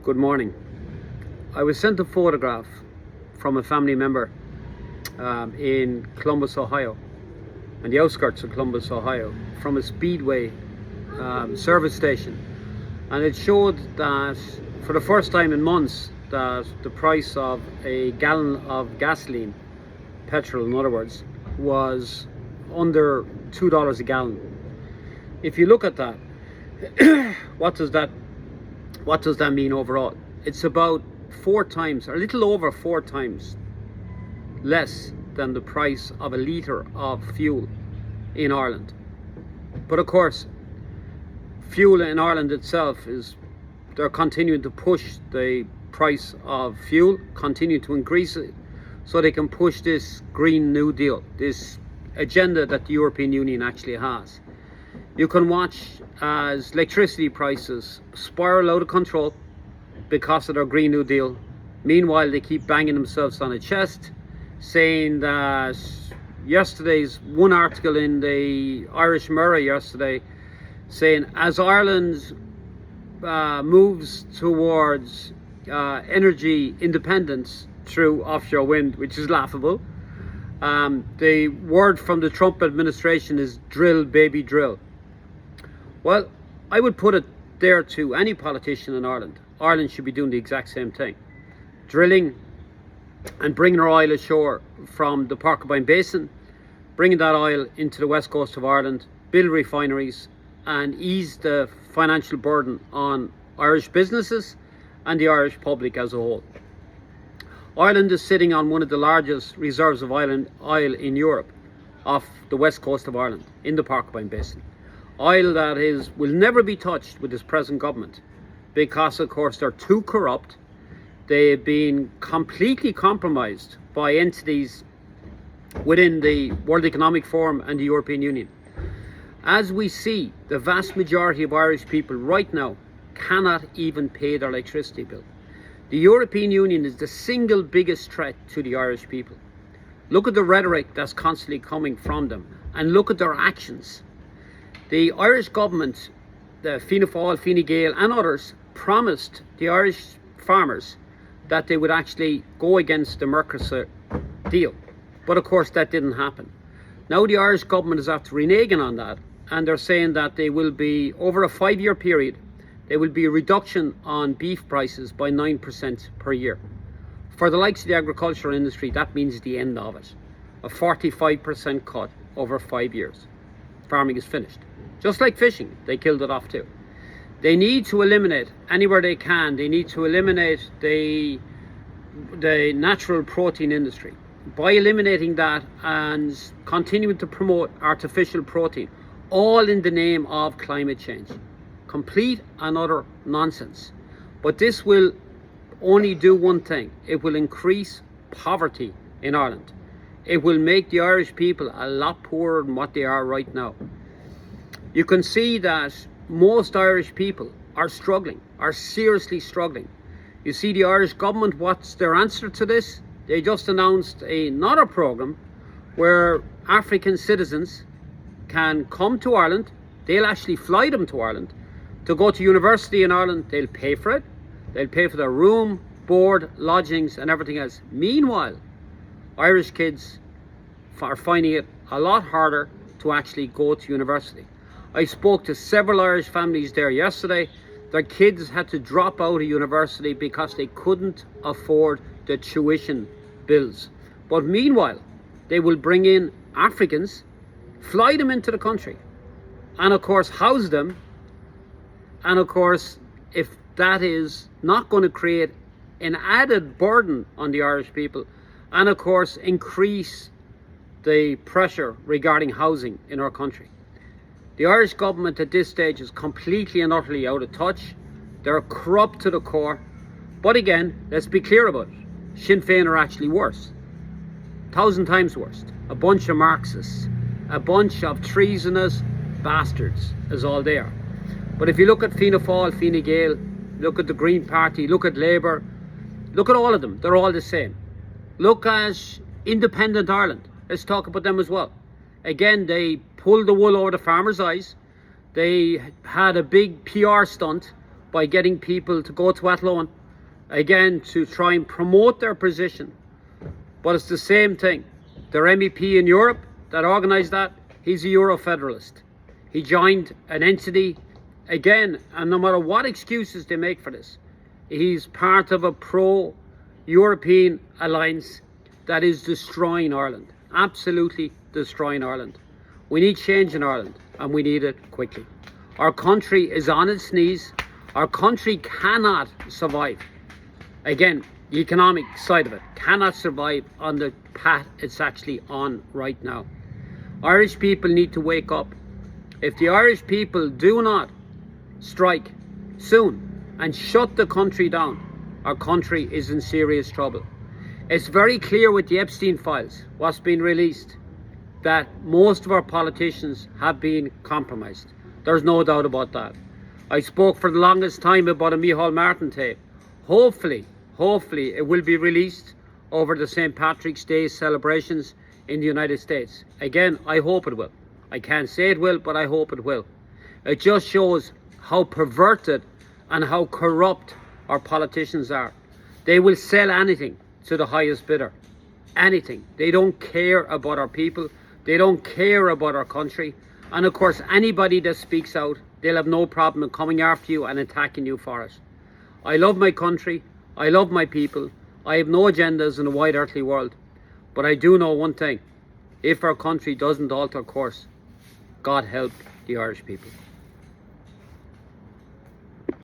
Good morning. I was sent a photograph from a family member in Columbus, Ohio, on the outskirts of Columbus, Ohio, from a Speedway service station, and it showed that for the first time in months that the price of a gallon of gasoline, petrol in other words, was under $2 a gallon. If you look at that, what does that mean overall? It's about 4 times, or a little over 4 times less than the price of a litre of fuel in Ireland. But of course, fuel in Ireland itself they're continuing to push the price of fuel, continue to increase it, so they can push this Green New Deal, this agenda that the European Union actually has. You can watch as electricity prices spiral out of control because of their Green New Deal. Meanwhile, they keep banging themselves on the chest, saying that yesterday's one article in the Irish Mirror yesterday, saying as Ireland moves towards energy independence through offshore wind, which is laughable. The word from the Trump administration is drill, baby, drill. Well, I would put it there to any politician in Ireland. Ireland should be doing the exact same thing. Drilling and bringing our oil ashore from the Porcupine Basin, bringing that oil into the west coast of Ireland, build refineries and ease the financial burden on Irish businesses and the Irish public as a whole. Ireland is sitting on one of the largest reserves of oil in Europe, off the west coast of Ireland, in the Porcupine Basin. Oil that will never be touched with this present government because, of course, they're too corrupt. They've been completely compromised by entities within the World Economic Forum and the European Union. As we see, the vast majority of Irish people right now cannot even pay their electricity bill. The European Union is the single biggest threat to the Irish people. Look at the rhetoric that's constantly coming from them, and look at their actions. The Irish government, the Fianna Fáil, Fine Gael and others promised the Irish farmers that they would actually go against the Mercosur deal. But of course that didn't happen. Now the Irish government is after reneging on that, and they're saying that they will be, over a 5-year period, there will be a reduction on beef prices by 9% per year. For the likes of the agricultural industry, that means the end of it. A 45% cut over 5 years. Farming is finished. Just like fishing, they killed it off too. They need to eliminate, anywhere they can, they need to eliminate the natural protein industry. By eliminating that and continuing to promote artificial protein, all in the name of climate change. Complete and utter nonsense. But this will only do one thing. It will increase poverty in Ireland. It will make the Irish people a lot poorer than what they are right now. You can see that most Irish people are struggling, are seriously struggling. You see the Irish government, what's their answer to this? They just announced another programme where African citizens can come to Ireland. They'll actually fly them to Ireland to go to university in Ireland. They'll pay for it. They'll pay for their room, board, lodgings and everything else. Meanwhile, Irish kids are finding it a lot harder to actually go to university. I spoke to several Irish families there yesterday. Their kids had to drop out of university because they couldn't afford the tuition bills. But meanwhile, they will bring in Africans, fly them into the country, and of course house them. And of course, if that is not going to create an added burden on the Irish people, and of course increase the pressure regarding housing in our country. The Irish government at this stage is completely and utterly out of touch. They're corrupt to the core. But again, let's be clear about it. Sinn Féin are actually worse. 1,000 times worse. A bunch of Marxists. A bunch of treasonous bastards is all they are. But if you look at Fianna Fáil, Fine Gael, look at the Green Party, look at Labour, look at all of them. They're all the same. Look at Independent Ireland. Let's talk about them as well. Again, they pulled the wool over the farmers' eyes. They had a big PR stunt by getting people to go to Athlone, again, to try and promote their position. But it's the same thing. Their MEP in Europe that organised that, he's a Euro-federalist. He joined an entity, again, and no matter what excuses they make for this, he's part of a pro-European alliance that is destroying Ireland. Absolutely destroying Ireland. We need change in Ireland, and we need it quickly. Our country is on its knees. Our country cannot survive. Again, the economic side of it cannot survive on the path it's actually on right now. Irish people need to wake up. If the Irish people do not strike soon and shut the country down, our country is in serious trouble. It's very clear with the Epstein files, what's been released, that most of our politicians have been compromised. There's no doubt about that. I spoke for the longest time about a Micheál Martin tape. Hopefully it will be released over the St. Patrick's Day celebrations in the United States. Again, I hope it will. I can't say it will, but I hope it will. It just shows how perverted and how corrupt our politicians are. They will sell anything to the highest bidder. Anything. They don't care about our people. They don't care about our country. And of course, anybody that speaks out, they'll have no problem in coming after you and attacking you for it. I love my country. I love my people. I have no agendas in the wide earthly world. But I do know one thing. If our country doesn't alter course, God help the Irish people.